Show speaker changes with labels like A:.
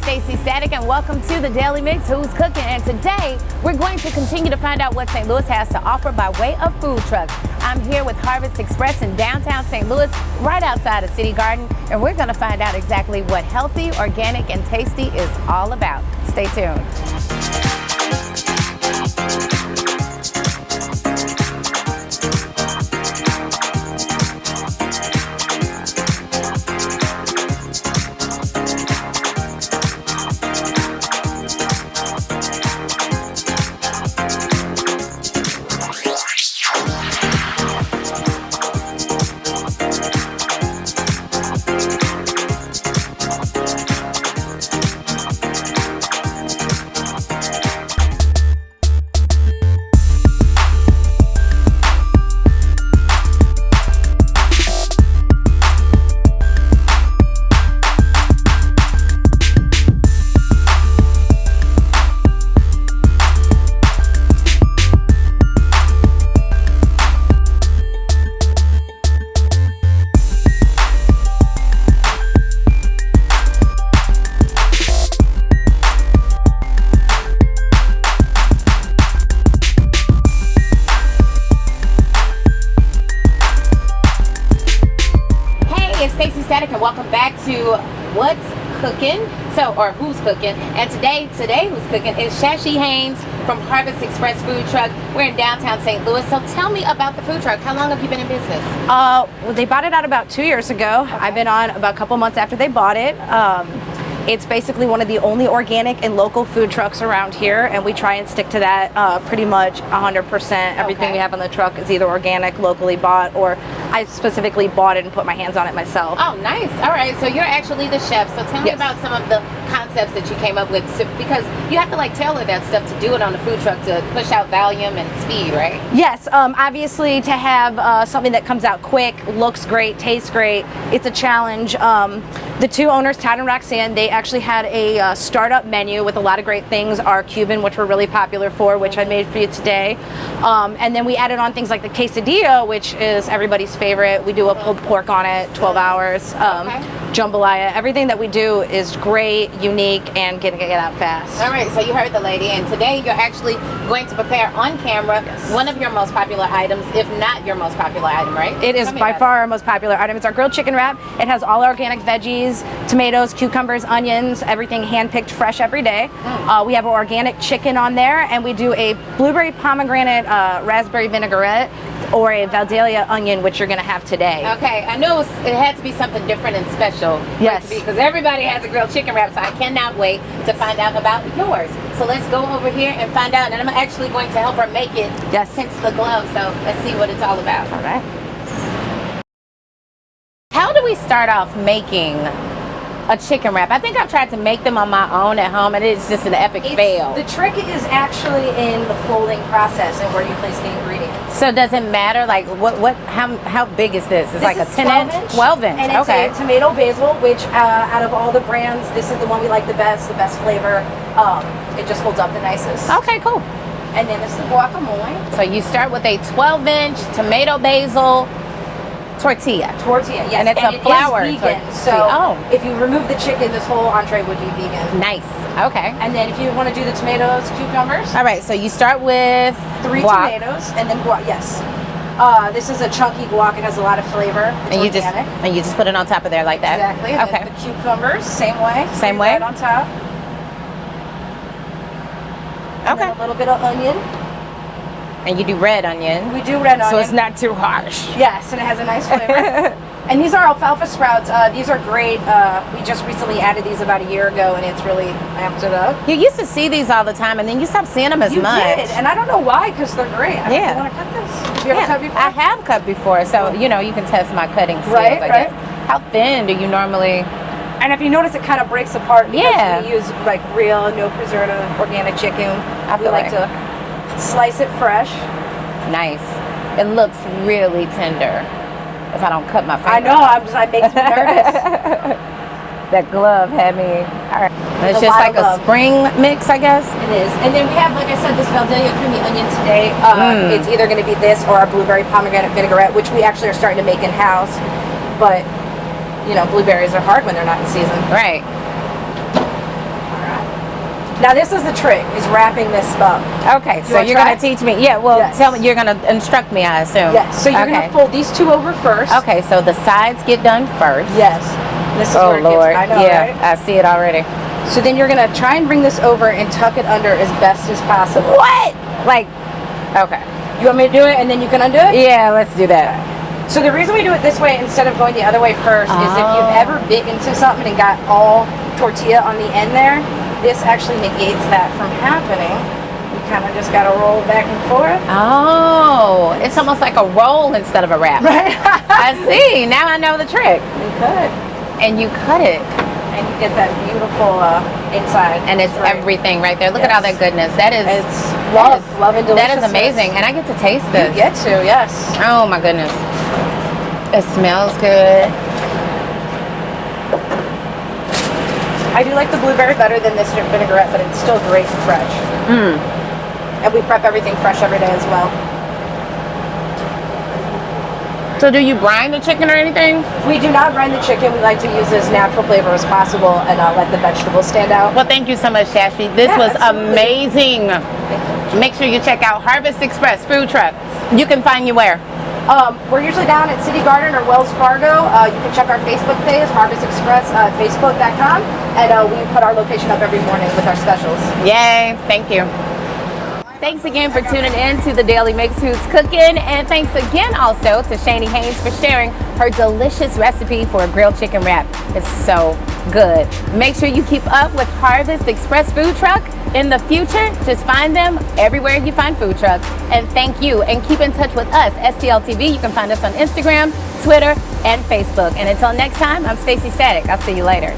A: Stacey Static, and welcome to the Daily Mix, Who's Cooking? And today, we're going to continue to find out what St. Louis has to offer by way of food trucks. I'm here with Harvest Express in downtown St. Louis, right outside of City Garden, and we're going to find out exactly what healthy, organic, and tasty is all about. Stay tuned. Stacey Static, and welcome back to What's Cooking, or Who's Cooking. And today Who's Cooking is Shashie Haines from Harvest Express Food Truck. We're in downtown St. Louis. So tell me about the food truck. How long have you been in business?
B: Well, they bought it out about 2 years ago. Okay. I've been on about a couple months after they bought it. It's basically one of the only organic and local food trucks around here, and we try and stick to that pretty much 100%. Everything we have on the truck is either organic, locally bought, or I specifically bought it and put my hands on it myself.
A: Oh, nice. All right, so you're actually the chef. So tell me about some of the concepts that you came up with, because you have to like tailor that stuff to do it on the food truck to push out volume and speed, right?
B: Yes, obviously to have something that comes out quick, looks great, tastes great, it's a challenge. The two owners, Todd and Roxanne, they actually had a startup menu with a lot of great things. Our Cuban, which we're really popular for, which I made for you today. And then we added on things like the quesadilla, which is everybody's favorite. We do a pulled pork on it, 12 hours. Jambalaya. Everything that we do is great, unique, and getting it out fast.
A: All right, so you heard the lady, and today you're actually going to prepare on camera one of your most popular items, if not your most popular item, right?
B: It is by far our most popular item. It's our grilled chicken wrap. It has all organic veggies, tomatoes, cucumbers, onions, everything hand-picked fresh every day. We have organic chicken on there, and we do a blueberry pomegranate raspberry vinaigrette or a Valdelia onion, which you're going to have today.
A: Okay, I knew it had to be something different and special.
B: Yes.
A: Because everybody has a grilled chicken wrap, so I cannot wait to find out about yours. So let's go over here and find out, and I'm actually going to help her make it.
B: Yes.
A: Hence the glove, so let's see what it's all about.
B: All right.
A: How do we start off making a chicken wrap? I think I've tried to make them on my own at home, and it's just an epic fail.
B: The trick is actually in the folding process and where you place the ingredients.
A: So does it matter, like how big is this? It's like a 10-inch? 12 inch.
B: And it's a tomato basil, which out of all the brands, this is the one we like the best flavor. It just holds up the nicest.
A: Okay, cool.
B: And then this is the guacamole.
A: So you start with a 12-inch tomato basil tortilla, yes. And it's a flour
B: vegan. So if you remove the chicken, this whole entree would be vegan.
A: Nice. Okay.
B: And then if you want to do the tomatoes, cucumbers.
A: All right, so you start with
B: 3
A: guac.
B: tomatoes and then guac. Yes. This is a chunky guac. It has a lot of flavor. It's organic.
A: You just put it on top of there like that.
B: Exactly. And
A: okay.
B: then the cucumbers, same way.
A: Same way.
B: Right on top. And then a little bit of onion.
A: And you do red onion.
B: We do red onion.
A: So it's not too harsh.
B: Yes, and it has a nice flavor. And these are alfalfa sprouts. These are great. We just recently added these about a year ago, and it's really amped it up.
A: You used to see these all the time, and then you stopped seeing them as much.
B: You did, and I don't know why, because they're great. You want to cut this? Have you ever cut before?
A: I have cut before, so you know you can test my cutting skills.
B: Right,
A: I guess. How thin do you normally?
B: And if you notice, it kind of breaks apart because we use like real, no preservative, organic chicken. We like to slice it fresh.
A: Nice. It looks really tender. If I don't cut my finger.
B: I know. It makes me nervous.
A: That glove had me. All right. It's just like a spring mix, I guess.
B: It is. And then we have, like I said, this Valdelia creamy onion today. It's either going to be this or our blueberry pomegranate vinaigrette, which we actually are starting to make in house. But you know, blueberries are hard when they're not in season.
A: Right.
B: Now this is the trick, is wrapping this up.
A: Okay, so
B: wanna
A: you're
B: try?
A: gonna teach me. Yeah, well,
B: Yes.
A: tell me. You're gonna instruct me, I assume.
B: Yes. So you're gonna fold these two over first.
A: Okay, so the sides get done first.
B: Yes. This is
A: Oh
B: where it
A: Lord.
B: gets, I know,
A: Yeah,
B: right?
A: I see it already.
B: So then you're gonna try and bring this over and tuck it under as best as possible.
A: What? Like, okay.
B: You want me to do it and then you can undo it?
A: Yeah, let's do that.
B: So the reason we do it this way instead of going the other way first is if you've ever bit into something and got all tortilla on the end there, this actually negates that from happening. You kind of just gotta roll back and forth.
A: Oh, it's almost like a roll instead of a wrap.
B: Right?
A: I see. Now I know the trick.
B: You could.
A: And you cut it.
B: And you get that beautiful inside.
A: And it's everything right there. Look at all that goodness. That is,
B: It's love and
A: that
B: deliciousness.
A: is amazing. And I get to taste this.
B: You get to, yes.
A: Oh my goodness. It smells good.
B: I do like the blueberry better than this vinaigrette, but it's still great and fresh. And we prep everything fresh every day as well.
A: So do you brine the chicken or anything?
B: We do not brine the chicken. We like to use as natural flavor as possible and let the vegetables stand out.
A: Well, thank you so much, Shashie. This was amazing. Make sure you check out Harvest Express Food Truck. You can find you where?
B: We're usually down at City Garden or Wells Fargo. You can check our Facebook page, Harvest Express, facebook.com, and we put our location up every morning with our specials.
A: Yay, thank you. Thanks again for tuning in to the Daily Mix Who's Cooking, and thanks again also to Shashie Haines for sharing her delicious recipe for a grilled chicken wrap. It's so good. Make sure you keep up with Harvest Express Food Truck. In the future, just find them everywhere you find food trucks. And thank you, and keep in touch with us, STL TV. You can find us on Instagram, Twitter, and Facebook. And until next time, I'm Stacey Static. I'll see you later.